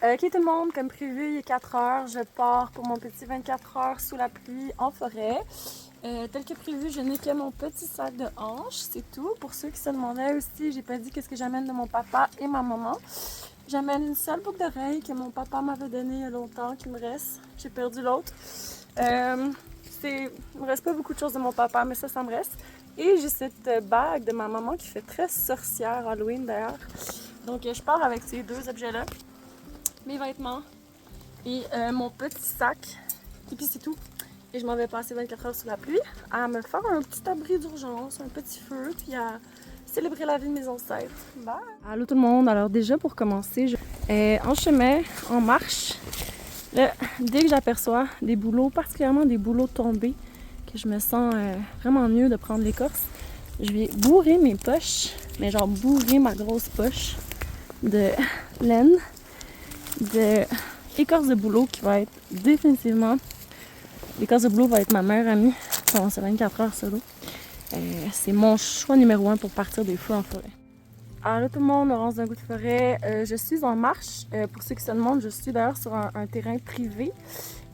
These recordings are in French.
Ok tout le monde, comme prévu, il est 4 heures, je pars pour mon petit 24 heures sous la pluie en forêt. Tel que prévu, je n'ai que mon petit sac de hanches, c'est tout. Pour ceux qui se demandaient aussi, j'ai pas dit qu'est-ce que j'amène de mon papa et ma maman. J'amène une seule boucle d'oreille que mon papa m'avait donnée il y a longtemps, qui me reste. J'ai perdu l'autre. Il me reste pas beaucoup de choses de mon papa, mais ça me reste. Et j'ai cette bague de ma maman qui fait très sorcière Halloween d'ailleurs. Donc je pars avec ces deux objets-là. Mes vêtements et mon petit sac. Et puis c'est tout. Et je m'en vais passer 24 heures sous la pluie à me faire un petit abri d'urgence, un petit feu, puis à célébrer la vie de mes ancêtres. Bye! Allô tout le monde! Alors déjà pour commencer, en chemin, en marche, là, dès que j'aperçois des bouleaux, particulièrement des bouleaux tombés, que je me sens vraiment mieux de prendre l'écorce, je vais bourrer mes poches, mais genre bourrer ma grosse poche de laine, de écorce de bouleau qui va être définitivement... L'écorce de bouleau va être ma meilleure amie pendant ces 24 heures solo. C'est mon choix numéro 1 pour partir des feux en forêt. Alors là tout le monde, Laurence d'un goût de forêt. Je suis en marche. Pour ceux qui se demandent, je suis d'ailleurs sur un terrain privé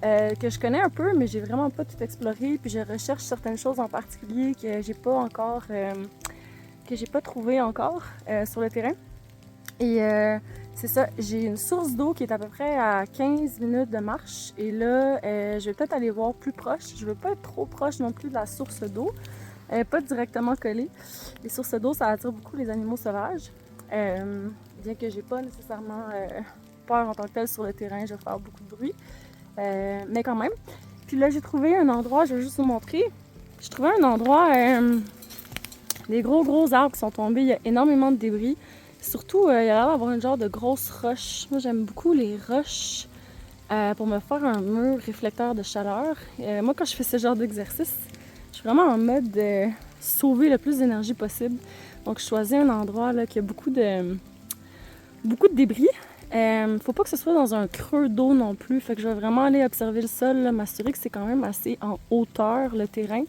que je connais un peu, mais j'ai vraiment pas tout exploré. Puis je recherche certaines choses en particulier que j'ai pas encore, que j'ai pas trouvé encore sur le terrain. Et c'est ça, j'ai une source d'eau qui est à peu près à 15 minutes de marche. Et là, je vais peut-être aller voir plus proche. Je veux pas être trop proche non plus de la source d'eau. Pas directement collée. Les sources d'eau, ça attire beaucoup les animaux sauvages. Bien que j'ai pas nécessairement peur en tant que tel sur le terrain, je vais faire beaucoup de bruit. Mais quand même. Puis là, j'ai trouvé un endroit, je vais juste vous montrer. J'ai trouvé un endroit, des gros arbres qui sont tombés. Il y a énormément de débris. Surtout, il y a l'air d'avoir une genre de grosse roche. Moi, j'aime beaucoup les roches pour me faire un mur réflecteur de chaleur. Moi, quand je fais ce genre d'exercice, je suis vraiment en mode de sauver le plus d'énergie possible. Donc, je choisis un endroit là, qui a beaucoup de débris. Faut pas que ce soit dans un creux d'eau non plus. Fait que je vais vraiment aller observer le sol, m'assurer que c'est quand même assez en hauteur le terrain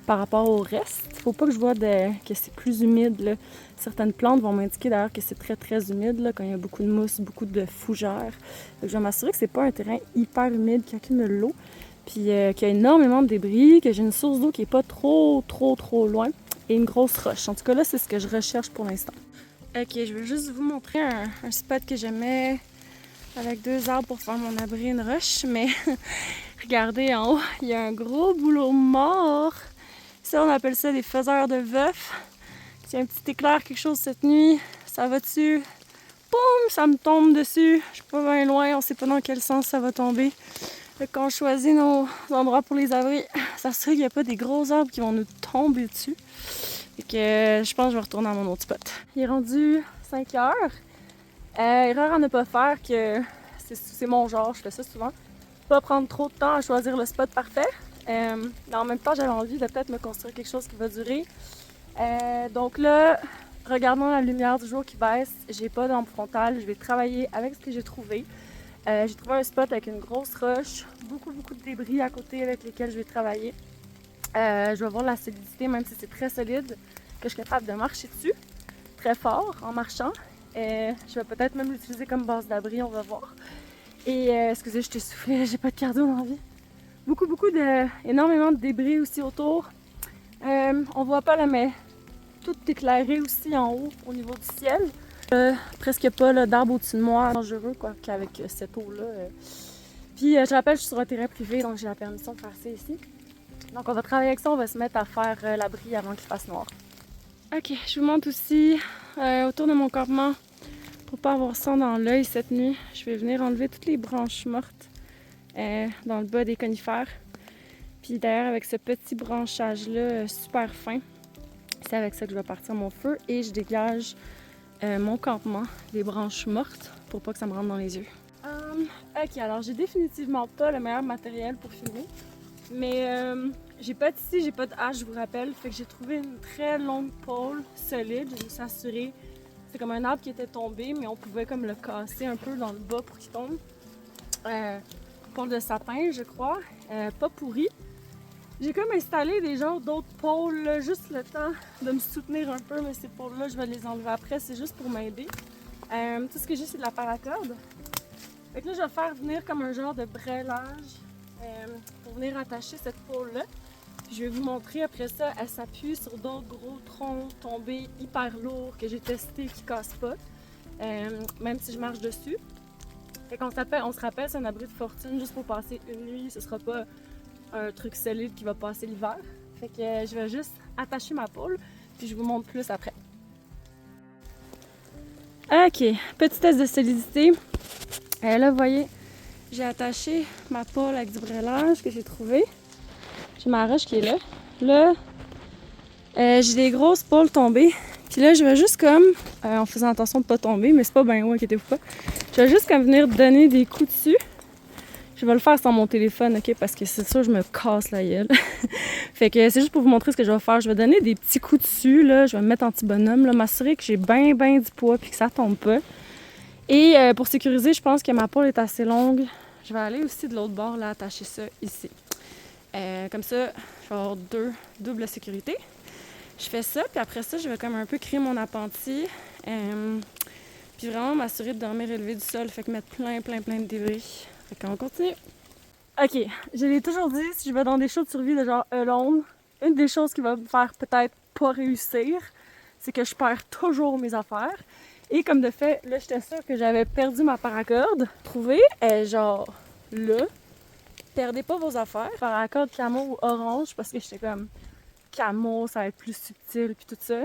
par rapport au reste. Faut pas que je vois que c'est plus humide. Là. Certaines plantes vont m'indiquer d'ailleurs que c'est très humide là, quand il y a beaucoup de mousse, beaucoup de fougères. Fait que je vais m'assurer que c'est pas un terrain hyper humide qui accumule l'eau. Puis qu'il y a énormément de débris, que j'ai une source d'eau qui est pas trop loin et une grosse roche. En tout cas là, c'est ce que je recherche pour l'instant. Ok, je vais juste vous montrer un spot que j'aimais avec deux arbres pour faire mon abri, une roche. Mais regardez en haut, il y a un gros bouleau mort. Ça, on appelle ça des faiseurs de veuf. S'il y a un petit éclair, quelque chose cette nuit, ça va dessus. Boum, ça me tombe dessus. Je suis pas bien loin, on sait pas dans quel sens ça va tomber. Quand on choisit nos endroits pour les abris, ça se trouve qu'il n'y a pas des gros arbres qui vont nous tomber dessus. Et que je pense que je vais retourner à mon autre spot. Il est rendu 5 heures. Erreur à ne pas faire, que c'est mon genre, je fais ça souvent. Pas prendre trop de temps à choisir le spot parfait. Mais en même temps, j'avais envie de peut-être me construire quelque chose qui va durer. Donc là, regardant la lumière du jour qui baisse, j'ai pas d'ampe frontale. Je vais travailler avec ce que j'ai trouvé. J'ai trouvé un spot avec une grosse roche, beaucoup de débris à côté avec lesquels je vais travailler. Je vais voir la solidité, même si c'est très solide, que je suis capable de marcher dessus, très fort en marchant. Je vais peut-être même l'utiliser comme base d'abri, on va voir. Et excusez, je t'ai soufflé, j'ai pas de cardio dans la vie. Énormément de débris aussi autour. On voit pas là, mais tout éclairé aussi en haut au niveau du ciel. Presque pas d'arbres au-dessus de moi, dangereux quoi, qu'avec cette eau-là. Puis je rappelle, je suis sur un terrain privé, donc j'ai la permission de faire ça ici. Donc on va travailler avec ça, on va se mettre à faire l'abri avant qu'il fasse noir. Ok, je vous montre aussi autour de mon campement, pour pas avoir sang dans l'œil cette nuit, je vais venir enlever toutes les branches mortes dans le bas des conifères. Puis d'ailleurs avec ce petit branchage-là super fin, c'est avec ça que je vais partir mon feu et je dégage mon campement des branches mortes pour pas que ça me rentre dans les yeux. Ok, alors j'ai définitivement pas le meilleur matériel pour filmer, mais j'ai pas de scie, j'ai pas de hache, je vous rappelle, fait que j'ai trouvé une très longue pôle solide, je me suis assurée. C'est comme un arbre qui était tombé, mais on pouvait comme le casser un peu dans le bas pour qu'il tombe. Pôle de sapin, je crois, pas pourri. J'ai comme installé des genres d'autres pôles, là, juste le temps de me soutenir un peu, mais ces pôles-là, je vais les enlever après, c'est juste pour m'aider. Tout ce que j'ai, c'est de la paracorde. Fait que là, je vais faire venir comme un genre de brêlage pour venir attacher cette pôle-là. Je vais vous montrer après ça, elle s'appuie sur d'autres gros troncs tombés hyper lourds que j'ai testés qui cassent pas, même si je marche dessus. Fait qu'on on se rappelle, c'est un abri de fortune juste pour passer une nuit, ce sera pas un truc solide qui va passer l'hiver. Fait que je vais juste attacher ma pôle, puis je vous montre plus après. Ok, petit test de solidité. Là, vous voyez, j'ai attaché ma pôle avec du brêlage que j'ai trouvé. J'ai ma roche qui est là. Là, j'ai des grosses pôles tombées. Puis là, je vais juste comme, en faisant attention de pas tomber, mais c'est pas bien haut, inquiétez-vous pas. Je vais juste comme venir donner des coups dessus. Je vais le faire sans mon téléphone, ok? Parce que c'est sûr, je me casse la gueule. Fait que c'est juste pour vous montrer ce que je vais faire. Je vais donner des petits coups dessus, là. Je vais me mettre en petit bonhomme, là. M'assurer que j'ai bien du poids puis que ça tombe pas. Et pour sécuriser, je pense que ma pôle est assez longue. Je vais aller aussi de l'autre bord, là, attacher ça ici. Comme ça, je vais avoir double sécurité. Je fais ça, puis après ça, je vais comme un peu créer mon appentis. Puis vraiment m'assurer de dormir élevé du sol. Fait que mettre plein de débris. Fait qu'on continue. Ok, je l'ai toujours dit, si je vais dans des shows de survie de genre Alone, une des choses qui va me faire peut-être pas réussir, c'est que je perds toujours mes affaires. Et comme de fait, là, j'étais sûre que j'avais perdu ma paracorde. Trouver, genre là, perdez pas vos affaires. Paracorde camo ou orange, parce que j'étais comme camo, ça va être plus subtil, puis tout ça.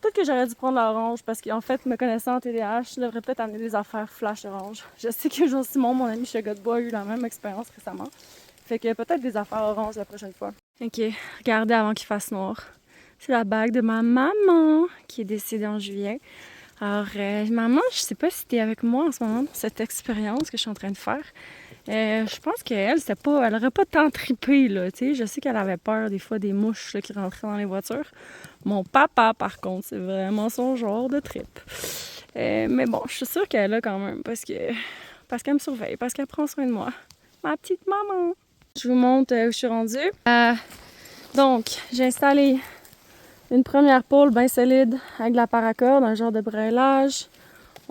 Peut-être que j'aurais dû prendre l'orange parce qu'en fait, me connaissant en TDAH, je devrais peut-être amener des affaires flash orange. Je sais que Jean-Simon, mon ami chez Godbois, a eu la même expérience récemment. Fait que peut-être des affaires orange la prochaine fois. Ok, regardez avant qu'il fasse noir. C'est la bague de ma maman qui est décédée en juillet. Alors, maman, je sais pas si t'es avec moi en ce moment dans cette expérience que je suis en train de faire. Je pense qu'elle, elle aurait pas tant trippé, là, tu sais. Je sais qu'elle avait peur des fois des mouches là, qui rentraient dans les voitures. Mon papa, par contre, c'est vraiment son genre de trip. Mais bon, je suis sûre qu'elle a quand même, parce qu'elle me surveille, parce qu'elle prend soin de moi. Ma petite maman! Je vous montre où je suis rendue. Donc, j'ai installé une première pôle bien solide avec de la paracorde, un genre de brêlage.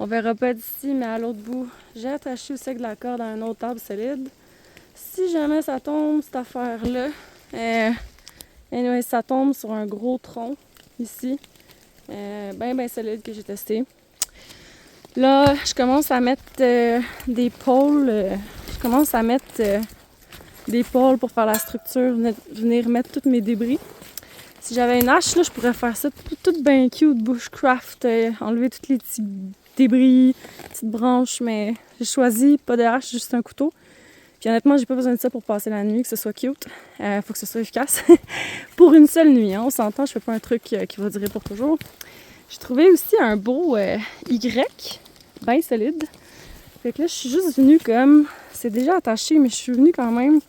On verra pas d'ici, mais à l'autre bout, j'ai attaché aussi avec de la corde à un autre arbre solide. Si jamais ça tombe, cette affaire-là, anyway, ça tombe sur un gros tronc, ici, bien solide que j'ai testé. Là, je commence à mettre des pôles, des pôles pour faire la structure, venir mettre tous mes débris. Si j'avais une hache, là, je pourrais faire ça tout bien cute, bushcraft, enlever tous les petits débris, petites branches, mais j'ai choisi pas de hache, juste un couteau. Puis honnêtement, j'ai pas besoin de ça pour passer la nuit, que ce soit cute. Faut que ce soit efficace. Pour une seule nuit, hein, on s'entend, je fais pas un truc qui va durer pour toujours. J'ai trouvé aussi un beau Y, bien solide. Fait que là, je suis juste venue comme... C'est déjà attaché, mais je suis venue quand même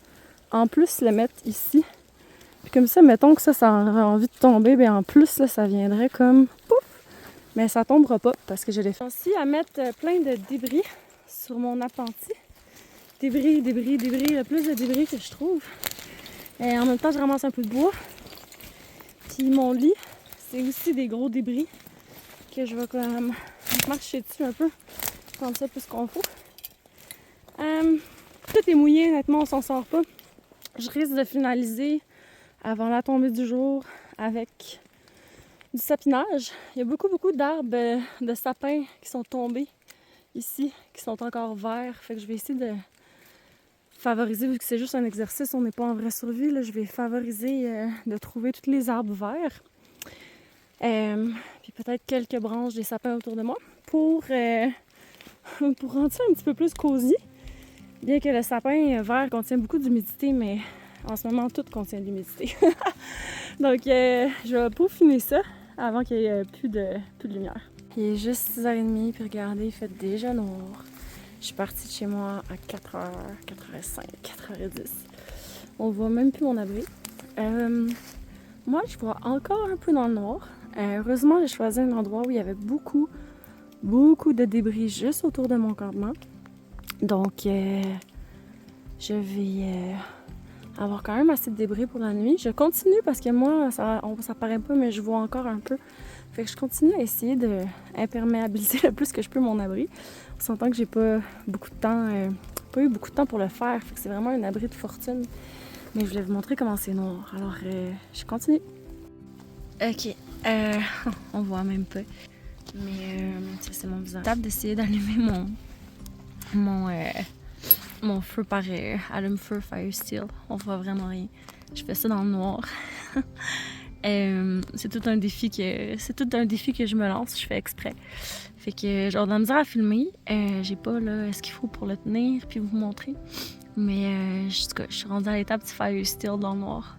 en plus le mettre ici. Puis comme ça, mettons que ça aurait envie de tomber, bien en plus, là, ça viendrait comme... Pouf! Mais ça tombera pas parce que je l'ai fait aussi à mettre plein de débris sur mon appentis. Débris, le plus de débris que je trouve. Et en même temps, je ramasse un peu de bois. Puis mon lit, c'est aussi des gros débris que je vais quand même marcher dessus un peu. Prendre ça plus qu'on faut. Tout est mouillé, honnêtement, on s'en sort pas. Je risque de finaliser avant la tombée du jour avec du sapinage. Il y a beaucoup d'arbres de sapins qui sont tombés ici, qui sont encore verts. Fait que je vais essayer de favoriser, vu que c'est juste un exercice, on n'est pas en vraie survie, là, je vais favoriser de trouver tous les arbres verts. Puis peut-être quelques branches des sapins autour de moi pour rendre ça un petit peu plus cosy. Bien que le sapin vert contient beaucoup d'humidité, mais en ce moment, tout contient de l'humidité. Donc, je vais peaufiner ça avant qu'il n'y ait plus de lumière. Il est juste 6h30, puis regardez, il fait déjà noir. Je suis partie de chez moi à 4h, 4h05, 4h10. On voit même plus mon abri. Moi, je vois encore un peu dans le noir. Heureusement, j'ai choisi un endroit où il y avait beaucoup de débris juste autour de mon campement. Donc, je vais avoir quand même assez de débris pour la nuit. Je continue parce que moi, ça paraît pas, mais je vois encore un peu. Fait que je continue à essayer de imperméabiliser le plus que je peux mon abri. On s'entend que j'ai pas beaucoup de temps, pas eu beaucoup de temps pour le faire, fait que c'est vraiment un abri de fortune. Mais je voulais vous montrer comment c'est noir, alors je continue. Ok, on voit même pas. Mais ça c'est mon visage. Table d'essayer d'allumer mon feu par allume-feu Fire Steel. On voit vraiment rien. Je fais ça dans le noir. C'est tout un défi que je me lance. Je fais exprès. Fait que j'ai de la misère à filmer. J'ai pas là ce qu'il faut pour le tenir puis vous montrer. Mais je suis rendue à l'étape du Fire Steel dans le noir.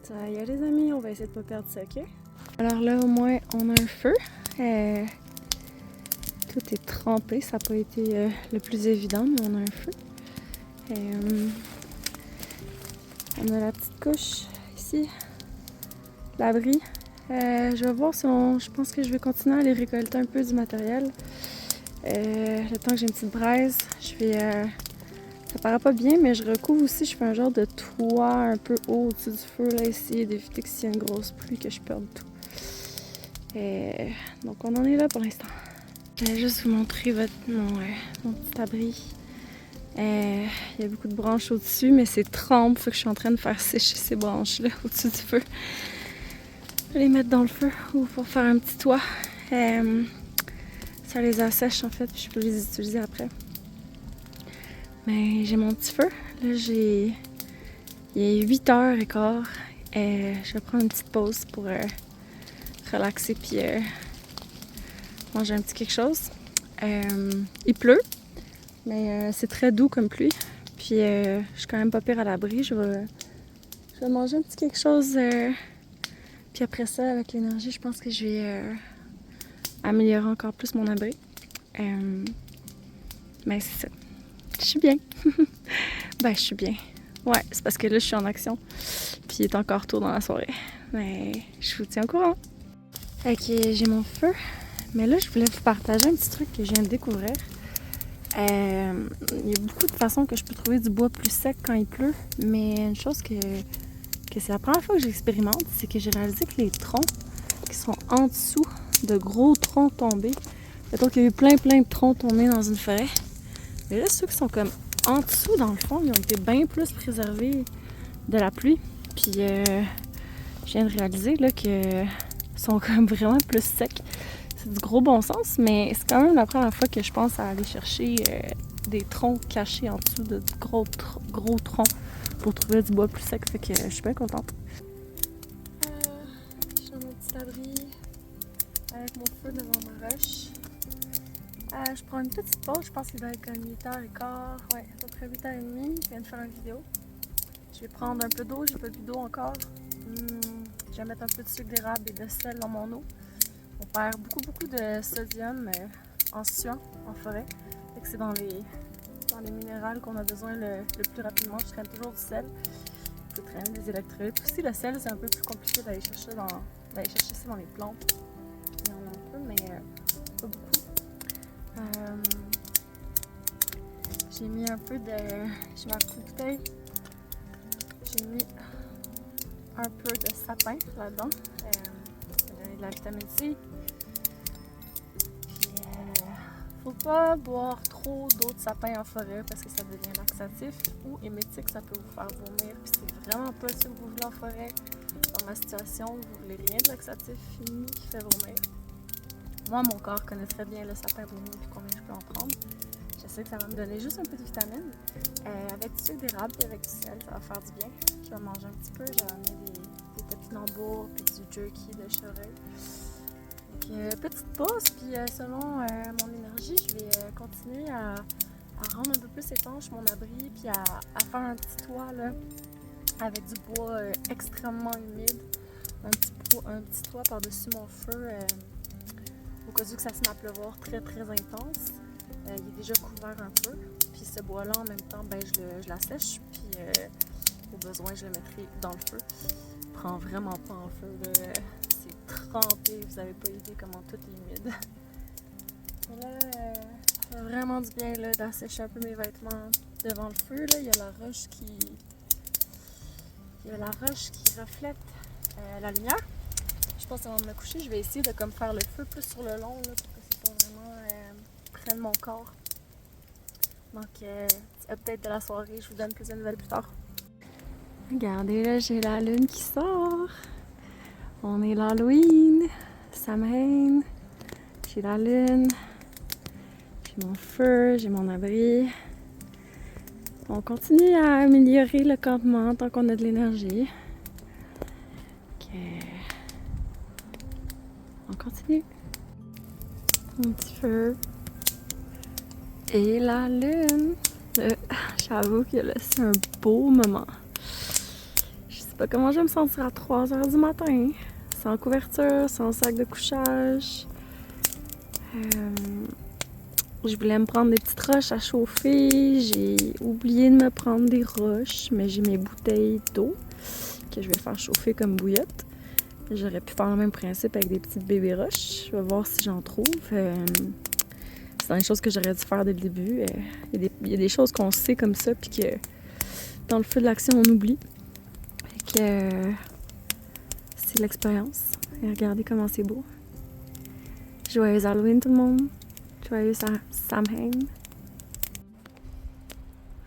Ça y est les amis, on va essayer de pas perdre ça, ok? Alors là au moins on a un feu. Tout est trempé, ça n'a pas été le plus évident, mais on a un feu. On a la petite couche ici, l'abri. Je vais voir si je pense que je vais continuer à aller récolter un peu du matériel. Le temps que j'ai une petite braise, je vais... ça paraît pas bien, mais je recouvre aussi, je fais un genre de toit un peu haut au-dessus du feu, là, essayer d'éviter que s'il y a une grosse pluie, que je perde tout. Donc on en est là pour l'instant. Je vais juste vous montrer mon petit abri. Il y a beaucoup de branches au-dessus, mais c'est trempe, fait que je suis en train de faire sécher ces branches-là au-dessus du feu. Je vais les mettre dans le feu ou pour faire un petit toit. Ça les assèche en fait, puis je peux les utiliser après. Mais j'ai mon petit feu. Là, il est 8h15. Je vais prendre une petite pause pour relaxer puis manger un petit quelque chose. Il pleut, mais c'est très doux comme pluie. Puis je suis quand même pas pire à l'abri. Je vais manger un petit quelque chose. Puis après ça, avec l'énergie, je pense que je vais améliorer encore plus mon abri. Mais c'est ça. Je suis bien. Ben, je suis bien. Ouais, c'est parce que là, je suis en action. Puis il est encore tôt dans la soirée. Mais je vous tiens au courant. Ok, j'ai mon feu. Mais là, je voulais vous partager un petit truc que je viens de découvrir. Il y a beaucoup de façons que je peux trouver du bois plus sec quand il pleut. Mais une chose que c'est la première fois que j'expérimente, c'est que j'ai réalisé que les troncs qui sont en dessous de gros troncs tombés, mettons qu'il y a eu plein de troncs tombés dans une forêt, mais là, ceux qui sont comme en dessous, dans le fond, ils ont été bien plus préservés de la pluie. Puis je viens de réaliser là, qu'ils sont comme vraiment plus secs. C'est du gros bon sens, mais c'est quand même la première fois que je pense à aller chercher des troncs cachés en dessous de gros troncs pour trouver du bois plus sec. Fait que je suis bien contente. Je suis dans mon petit abri avec mon feu devant ma roche. Je prends une petite pause, je pense qu'il doit être comme 8h15, ouais, à peu près 8h30, je viens de faire une vidéo. Je vais prendre un peu d'eau, j'ai pas bu d'eau encore. Je vais mettre un peu de sucre d'érable et de sel dans mon eau. On perd beaucoup de sodium en suant en forêt. Fait que c'est dans les minérales qu'on a besoin le plus rapidement. Je traîne toujours du sel. Je peux traîner des électrolytes. Aussi le sel, c'est un peu plus compliqué d'aller chercher ça dans les plantes. Il y en a un peu, mais pas beaucoup. J'ai mis un peu j'ai ma petite bouteille. J'ai mis un peu de sapin là-dedans. Ça donne de la vitamine C. Puis, faut pas boire trop d'eau de sapin en forêt parce que ça devient laxatif ou émétique, ça peut vous faire vomir. Puis c'est vraiment pas ça que vous voulez en forêt. Dans ma situation, vous voulez rien de laxatif ni qui fait vomir. Moi, mon corps connaît très bien le sapin vomi et combien je peux en prendre. Je sais que ça va me donner juste un peu de vitamines. Avec du sucre d'érable et avec du sel, ça va faire du bien. Je vais manger un petit peu. J'ai amené des petits lambeaux puis du jerky de chevreuil. Donc, petite pause, puis selon mon énergie, je vais continuer à rendre un peu plus étanche mon abri, puis à faire un petit toit là, avec du bois extrêmement humide. Un petit toit par-dessus mon feu. Au cas où que ça se met à pleuvoir très intense, il est déjà couvert un peu. Puis ce bois-là, en même temps, ben, je l'assèche. Puis au besoin, je le mettrai dans le feu. Il prend vraiment pas en feu. C'est trempé, vous avez pas idée comment tout est humide. Et là, ça fait vraiment du bien là, d'assécher un peu mes vêtements devant le feu. Là. Il y a la roche qui reflète la lumière. Je pense avant de me coucher, je vais essayer de comme faire le feu plus sur le long là, pour que c'est pas vraiment près de mon corps. Donc, peut-être de la soirée, je vous donne plus de nouvelles plus tard. Regardez là, j'ai la lune qui sort. On est l'Halloween, Samhain. J'ai la lune, j'ai mon feu, j'ai mon abri. On continue à améliorer le campement tant qu'on a de l'énergie. Ok. On continue. Mon petit feu. Et la lune. J'avoue que là, c'est un beau moment. Je sais pas comment je vais me sentir à 3h du matin. Sans couverture, sans sac de couchage. Je voulais me prendre des petites roches à chauffer. J'ai oublié de me prendre des roches, mais j'ai mes bouteilles d'eau que je vais faire chauffer comme bouillotte. J'aurais pu faire le même principe avec des petites bébés roches. Je vais voir si j'en trouve. C'est dans les choses que j'aurais dû faire dès le début. Il y a des choses qu'on sait comme ça, puis que dans le feu de l'action, on oublie. Fait que c'est l'expérience. Et regardez comment c'est beau. Joyeux Halloween tout le monde! Joyeux Samhain!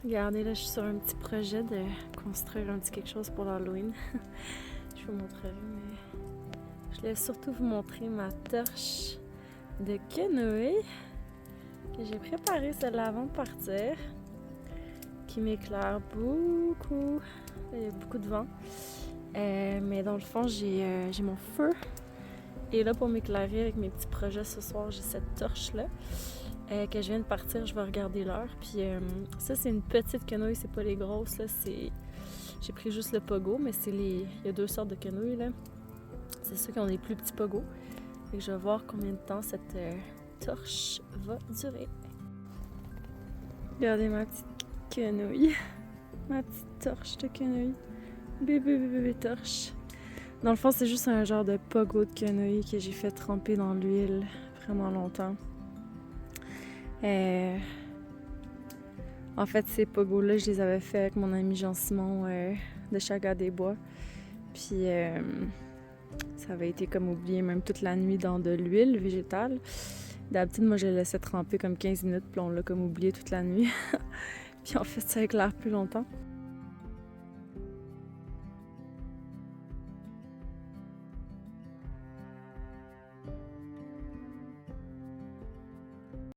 Regardez, là, je suis sur un petit projet de construire un petit quelque chose pour l'Halloween. Je vous montrerai, mais je voulais surtout vous montrer ma torche de canoë que j'ai préparée celle-là avant de partir, qui m'éclaire beaucoup. Il y a beaucoup de vent. Mais dans le fond, j'ai mon feu. Et là, pour m'éclairer avec mes petits projets ce soir, j'ai cette torche-là que je viens de partir. Je vais regarder l'heure. Puis ça, c'est une petite quenouille, c'est pas les grosses. Là. J'ai pris juste le pogo, mais il y a deux sortes de quenouilles. Là. C'est ceux qui ont des plus petits pogos. Fait que je vais voir combien de temps cette torche va durer. Regardez ma petite quenouille. Ma petite torche de quenouille. Bébé torche. Dans le fond, c'est juste un genre de pogo de quenouille que j'ai fait tremper dans l'huile vraiment longtemps. En fait, ces pogos-là, je les avais fait avec mon ami Jean-Simon de Chaga-des-Bois. Puis ça avait été comme oublié même toute la nuit dans de l'huile végétale. D'habitude, moi, je les laissais tremper comme 15 minutes, puis on l'a comme oublié toute la nuit. Puis en fait, ça éclaire plus longtemps.